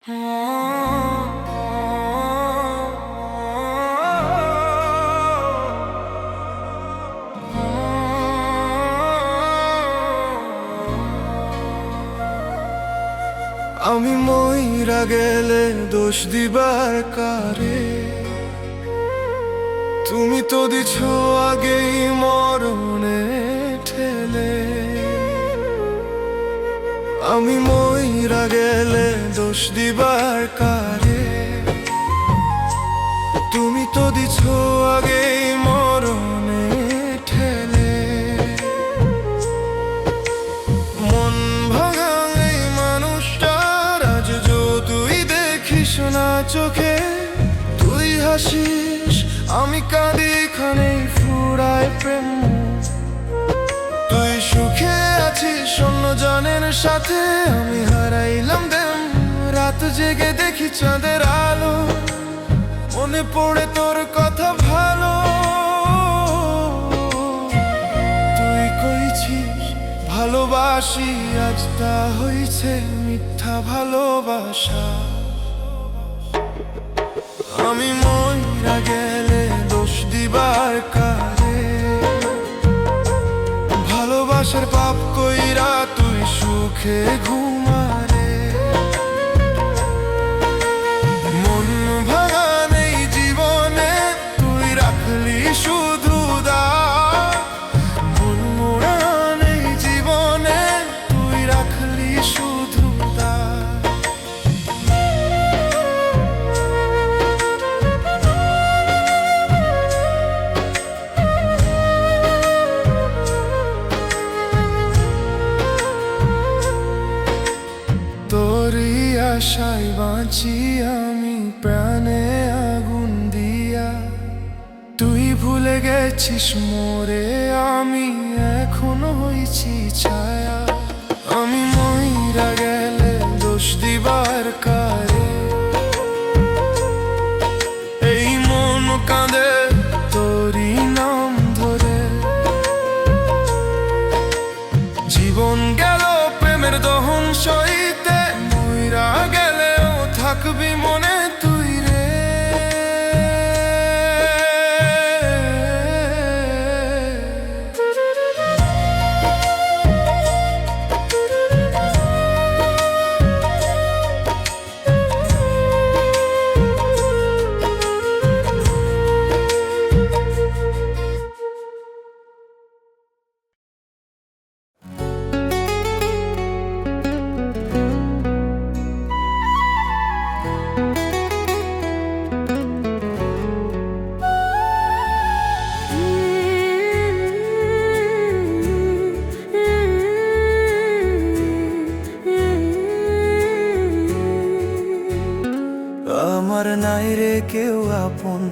আমি মইরা গেলে দোষ দিবার কারে, তুমি তো দিছ আগেই মরণে ঠেলে। আমি মইরা গেলে দোষ দিবার কারে, তুমি তো দিছ আগেই মরণে ঠেলে। মন ভাঙা এই মানুষটার আজ যতই দেখিস না চোখে, তুই হাসিস আমি কাঁদি, খানেই ফুরায় প্রেম। তুই সুখে আছিস অন্য জনের সাথে, আমি হারাইলাম দেম। রাত জেগে দেখি চাঁদের আলো, মনে পড়ে তোর কথা ভালো। তুই কইছিস ভালোবাসি, আজ তা হইছে মিথ্যা ভালোবাসা। আমি মইরা গেলে দোষ দিবার কারে, ভালোবাসার পাপ কইরা তুই সুখে ঘুমারে। মন ভাঙা নেই জীবনে, তুই রাখলি শুধু দাগ। মন মোড়া নেই জীবনে, তুই রাখলি শুধু দাগ। তোরই আশায় বাঁচি আমি প্রাণে আগুন দিয়া, তুই ভুলে গেছিস মোরে, আমি এখনো হইছি ছায়া। আমি মইরা গেলে দোষ দিবার কারে, এই মন কাঁদে তোরই নাম ধরে। জীবন গেল প্রেমের দহন সইতে, মইরা গেলেও থাকবি মনে তুই রে। আমার নাই রে কেউ আপন,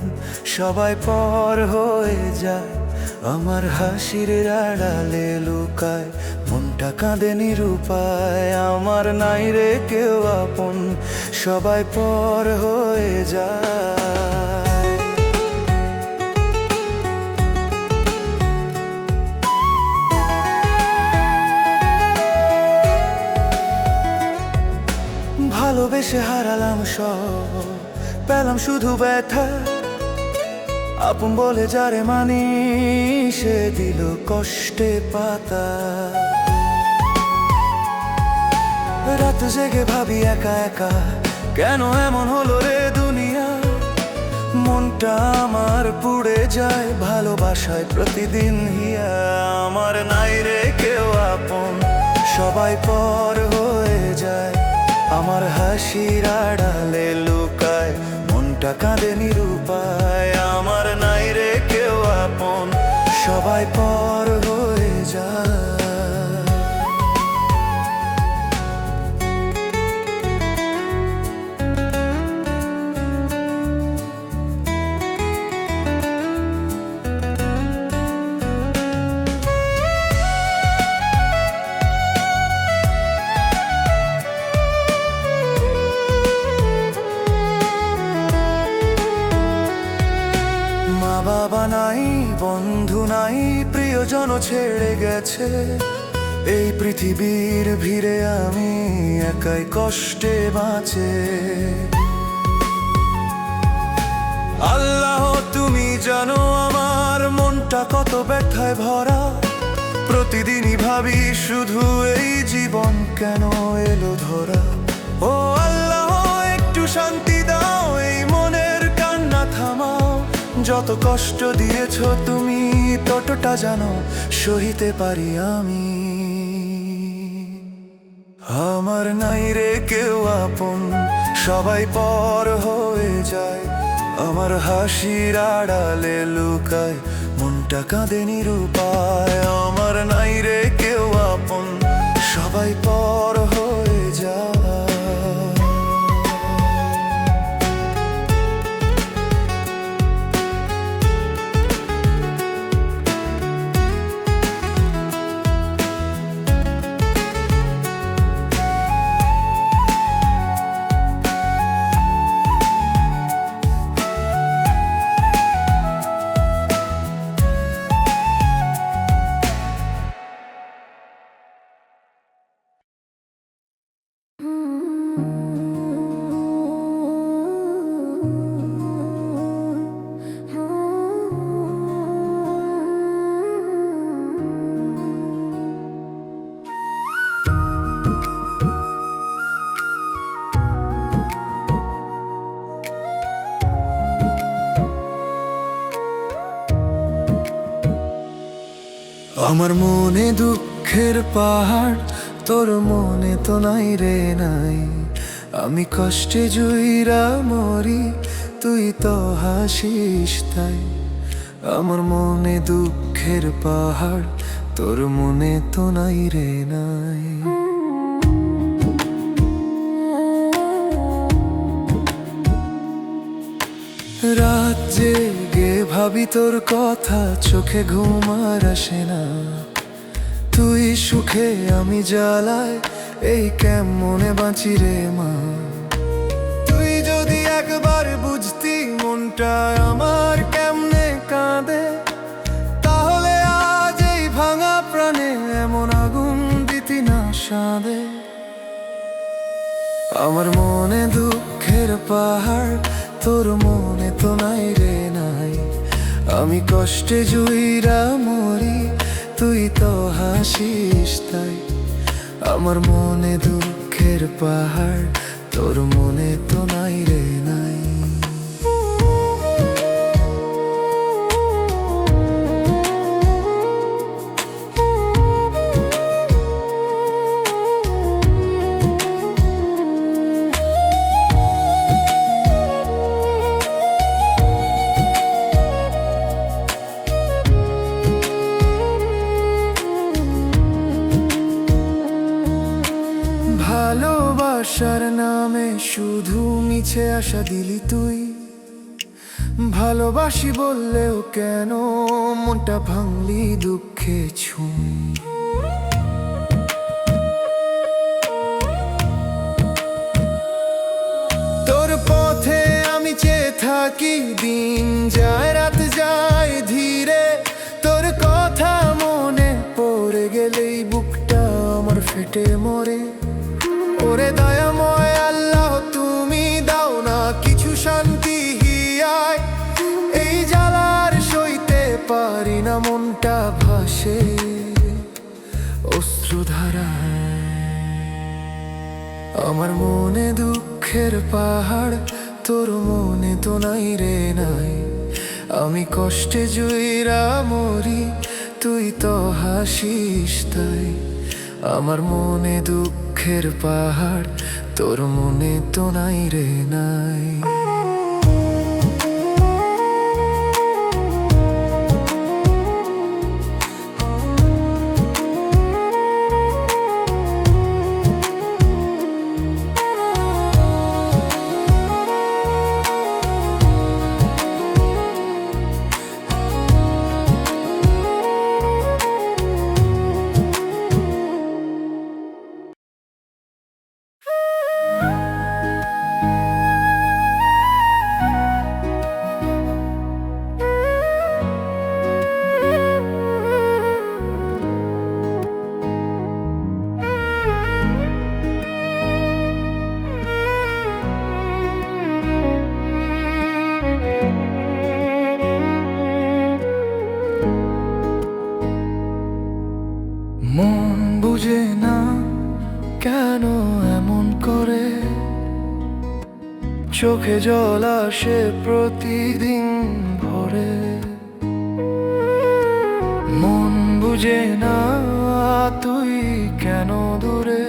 সবাই পর হয়ে যায়। আমার হাসির আড়ালে লুকায়, মনটা কাঁদে নিরুপায়। আমার নাই রে কেউ আপন, সবাই পর হয়ে যায়। ভালোবেসে হারালাম সব, পেলাম শুধু ব্যথা। আপন বলে যারে মানি, সে দিল কষ্টে পাতা। রাত জেগে ভাবি একা একা, কেন এমন হলো রে দুনিয়া। মনটা আমার পুড়ে যায় ভালোবাসায় প্রতিদিন হিয়া। আমার নাই রে কেউ আপন, সবাই পর হয়ে যায়। আমার হাসির আড়ালে লুকায়, মনটা কাঁদে নিরুপায়। আমার নাই রে কেউ আপন, সবাই পর হয়ে যায়। বাবা নাই, বন্ধু নাই, প্রিয়জন ছেড়ে গেছে। এই পৃথিবীর ভিড়ে আমি একাই কষ্টে বাঁচে। আল্লাহ তুমি জানো আমার মনটা কত ব্যথায় ভরা। প্রতিদিনই ভাবি শুধু এই জীবন কেন এলো ধরা। ও আল্লাহ একটু শান্তি দাও, এই মনের কান্না থামাও। যত কষ্ট দিয়েছো তুমি ততটা জানো সহিতে পারি আমি। আমার নাই রে কেউ আপন, সবাই পর হয়ে যায়। আমার হাসির আড়ালে লুকায় মনটা কাঁদে নিরুপায়। আমার নাই রে কেউ আপন, সবাই পর হয়ে যায়। আমার মনে দুঃখের পাহাড়, তোর মনে তো নাই রে নাই। আমি কষ্টে জুইরা মরি, তুই তো হাসিস তাই। আমার মনে দুঃখের পাহাড়, তোর মনে তো নাই রে নাই। রাত জেগে ভাবি তোর কথা, চোখে ঘুম আর আসে না। তুই সুখে আমি জ্বালায়, এই কেমনে বাঁচি রে মা। তুই যদি একবার বুঝতি মনটা আমার কেমনে কাঁদে, তাহলে আজ এই ভাঙা প্রাণে এমন আগুন দিতি না সাঁদে। আমার মনে দুঃখের পাহাড়, তোর মনে তো নাই রে নাই। আমি কষ্টে জুইরা মরি, তুই তো হাসিস তাই। আমার মনে দুঃখের পাহাড়, তোর মনে তো নাই রে নাই। ভালোবাসার নামে শুধু মিছে আশা দিলি তুই। ভালোবাসি বললেও কেন মনটা ভাঙলি দুঃখে ছুঁই। তোর পথে আমি চেয়ে থাকি, দিন যায় রাত যায় ধীরে। তোর কথা মনে পড়ে গেলেই বুকটা আমার ফেটে মরে। ওরে দয়াময় আল্লাহ তুমি দাও না কিছু শান্তি হিয়ায়। এই জ্বালার সইতে পারি না, মনটা ভাসে অশ্রুধারায়। আমার মনে দুঃখের পাহাড়, তোর মনে তো নাই রে নাই। আমি কষ্টে জুইরা মরি, তুই তো হাসিস তাই। আমার মনে দুঃখের পাহাড়, তোর মনে তো নাই রে নাই। চোখে জল আসে প্রতিদিন ভরে, মন বুঝে না তুই কেন দূরে,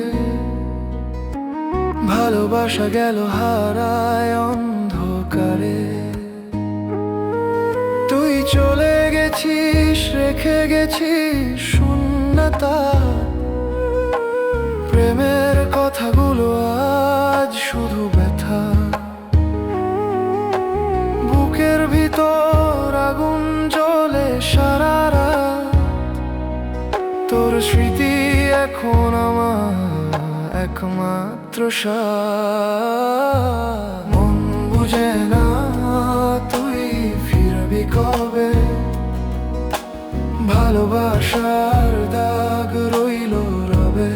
ভালোবাসা গেল হারায় অন্ধকারে। তুই চলে গেছিস, রেখে গেছিস শূন্যতা, প্রেমের কথাগুলো আজ শুধু ব্যথা। বুকের ভিতর আগুন জ্বলে সারা রাত, তোর স্মৃতি এখন আমার একমাত্র সাথ। মন বুঝে না তুই ফিরবি কবে, ভালোবাসার দাগ রইল রবে।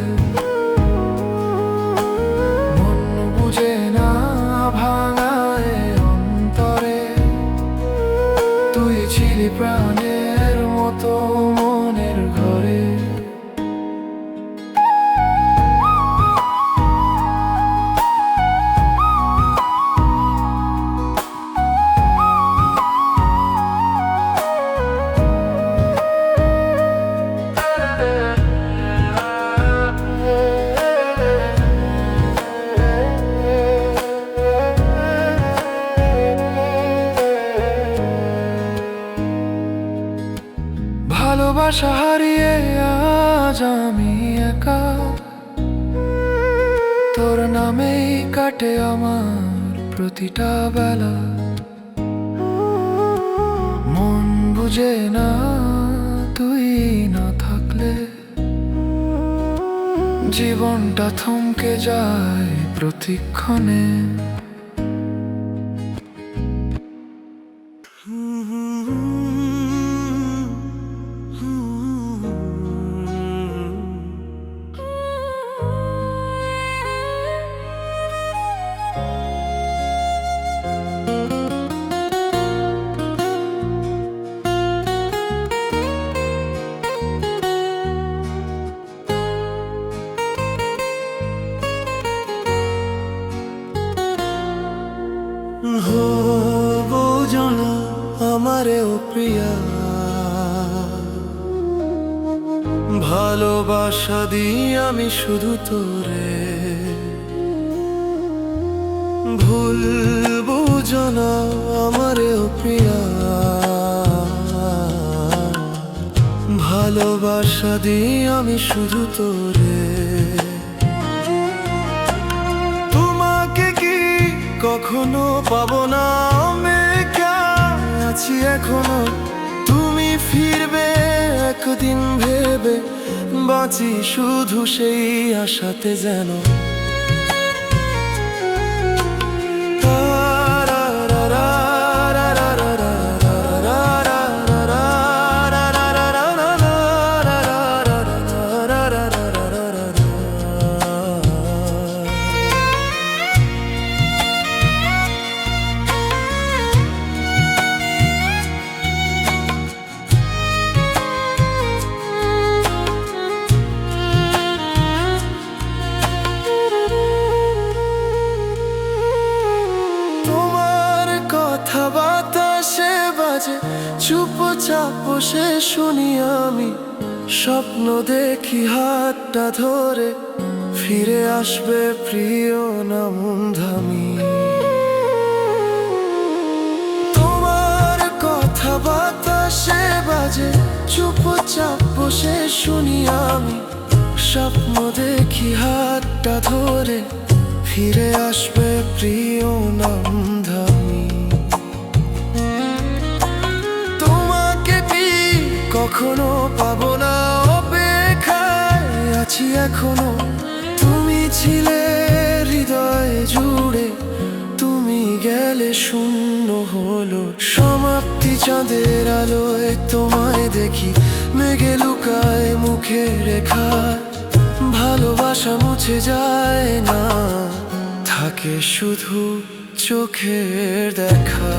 মন বুঝে না ভাঙায় অন্তরে, তুই ছিলি প্রাণের মতো মনের ঘরে। ভালোবাসা হারিয়ে আজ আমি একা, তোর নামেই কাটে আমার প্রতিটা বেলা। মন বুঝে না তুই না থাকলে, জীবনটা থমকে যায় প্রতিক্ষণে। বোঝো না আমারে ও প্রিয়া, ভালোবাসা দিই আমি শুধু তোরে। ভুল বুঝো না আমারে ও প্রিয়া, ভালোবাসা দিই আমি শুধু তোরে। কখনো পাবো না আমি আছি এখনো, তুমি ফিরবে একদিন ভেবে বাঁচি শুধু সেই আশাতে যেন। বাতাসে বাজে চুপচাপ বসে শুনি আমি, স্বপ্ন দেখি হাতটা ধরে ফিরে আসবে প্রিয় নামধামী। তোমার কথা বাতাসে বাজে চুপচাপ বসে শুনি আমি, স্বপ্ন দেখি হাতটা ধরে ফিরে আসবে প্রিয় নামধামী। কখনো পাবো না অপেক্ষায় আছি এখনো, তুমি ছিলে হৃদয় জুড়ে, তুমি গেলে শূন্য হলো সমাপ্তি। চাঁদের আলোয় তোমায় দেখি, মেঘে লুকায় মুখে রেখা, ভালোবাসা মুছে যায় না, থাকে শুধু চোখের দেখা।